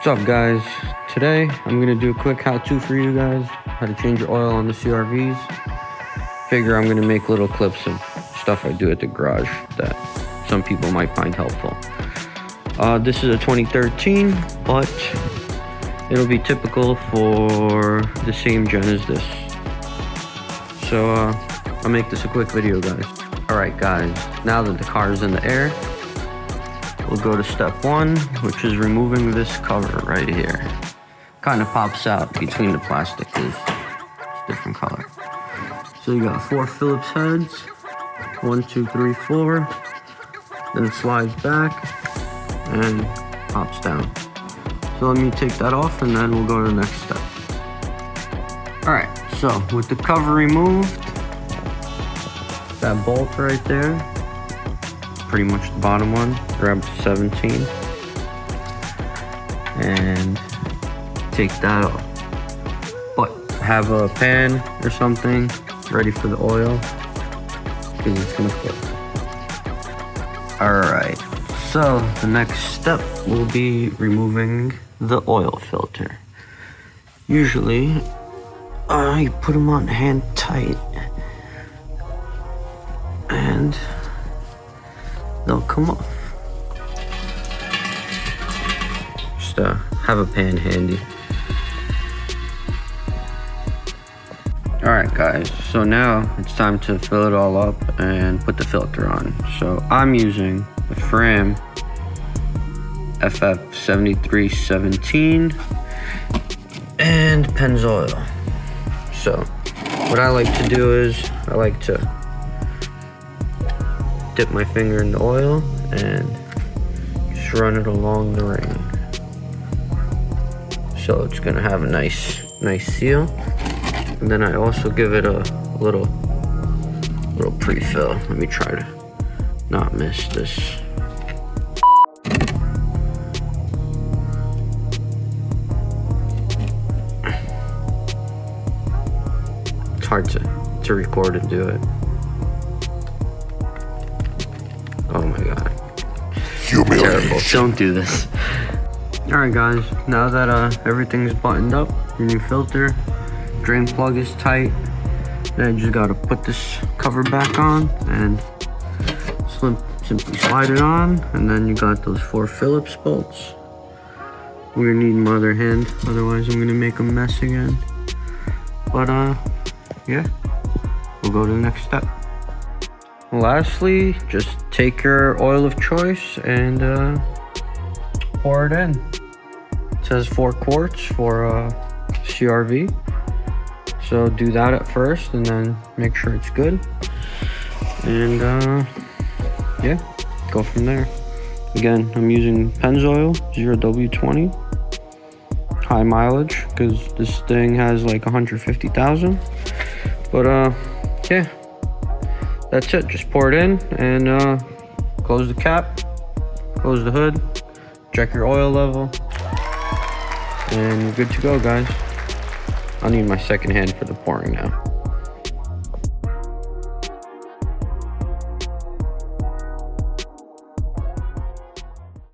What's up, guys? Today I'm gonna do a quick how-to for you guys, how to change your oil on the CRVs. Figure I'm gonna make little clips of stuff I do at the garage that some people might find helpful. This is a 2013, but it'll be typical for the same gen as this. So I'll make this a quick video, guys. Alright guys, now that the car is in the air, we'll go to step one, which is removing this cover right here. Kind of pops out between the plastic, it's different color. So you got 4 Phillips heads, 1, 2, 3, 4. Then it slides back and pops down. So let me take that off and then we'll go to the next step. Alright, so with the cover removed, that bolt right there, pretty much the bottom one, grab 17 and take that off. But have a pan or something ready for the oil because it's gonna flip. Alright, so the next step will be removing the oil filter. Usually I put them on hand tight and they'll come off. Just have a pan handy. Alright guys, so now it's time to fill it all up and put the filter on. So I'm using the FRAM FF7317 and Pennzoil. So what I like to do is I like to dip my finger in the oil and just run it along the ring. So it's gonna have a nice seal. And then I also give it a little pre-fill. Let me try to not miss this. It's hard to record and do it. Oh my god. Terrible. Don't do this. Alright guys, now that everything's buttoned up, your new filter, drain plug is tight, then you just gotta put this cover back on and simply slide it on, and then you got those 4 Phillips bolts. We're gonna need my other hand, otherwise I'm gonna make a mess again. But yeah, we'll go to the next step. Lastly, just take your oil of choice and pour it in. It says 4 quarts for CRV. So do that at first and then make sure it's good. And yeah, go from there. Again, I'm using Pennzoil 0W20. High mileage because this thing has like 150,000. But yeah. That's it, just pour it in and close the cap, close the hood, check your oil level, and you're good to go, guys. I'll need my second hand for the pouring now.